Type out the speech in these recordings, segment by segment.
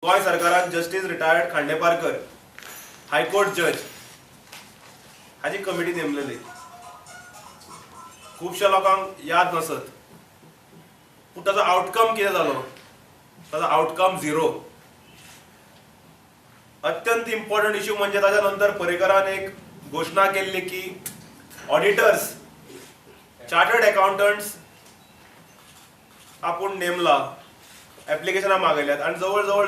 गोय सरकारान justice retired Khandeparkar high court जज हाची कमिटी नेमलेली. खूबशा लोकांक याद नसत, पूण ताचो आउटकम कितें जालो? ताचो आउटकम 0. अत्यंत इम्पॉर्टंट इश्यू म्हणजे ताच्या नंतर पर्रीकरान एक घोषणा केल्ली की ऑडिटर्स, चार्टर्ड अकाउंटंट्स आपूण नेमला, ऍप्लिकेशनां मागयल्यात आनी जवळ जवळ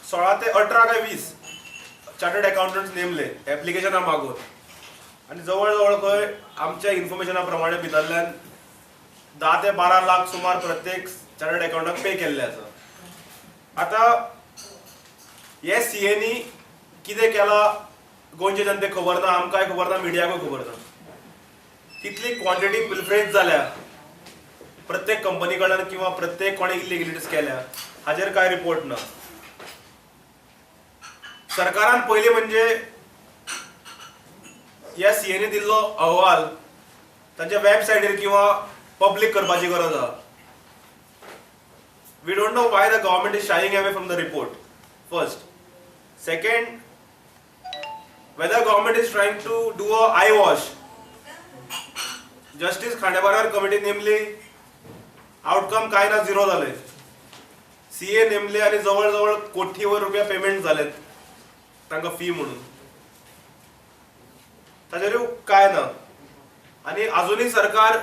16 ते 18 काय 20 चार्टर्ड अकाउंटंट्स नेमले ऍप्लिकेशनां मागून. आनी जवळ जवळ खंय आमच्या इन्फॉर्मेशना प्रमाणे भितरल्यान 10 ते 12 लाख सुमार प्रत्येक चार्टर्ड अकाउंटाक पे केल्ले आसा. आता हे सीएनी कितें केला गोंयचे जनतेक खबर ना, आमकांय खबर ना, मिडियाकूय खबर ना. कितली क्वांटिटी पिल्फरेज जाल्या प्रत्येक कंपनी कडल्यान किंवा प्रत्येक कोणे इलिगलिटीज केल्या हाचेर कांय रिपोर्ट ना. सरकारान पयली म्हणजे ह्या सीएनी दिल्लो अहवाल तांच्या वेबसायटीर किंवा पब्लीक करपाची गरज आसा. We don't know why the government is shying away from the report. First. Second, whether government is trying to do a eye wash. Justice Khandeparkar committee नेमली, आउटकम काय ना, 0 जाले. सीए नेमले आणि जवळ जवळ कोटीवर रुपया पेमेंट झालेत तांकां फी म्हणून. ताचेरूय काय ना. आणि अजूनही सरकार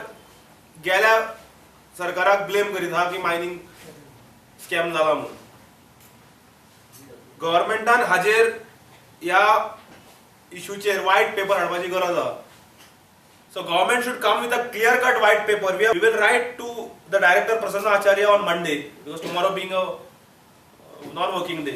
गेल्या सरकाराक ब्लेम करीत आहा की मायनिंग स्कॅम जाला म्हणून. गव्हर्नमेंटान हाजेर ह्या इश्यूचेर व्हाईट पेपर हाडपाची गरज आहा. So government should come with a clear-cut white paper. We will write to the director Prasanna Acharya on Monday, because tomorrow being a non-working day.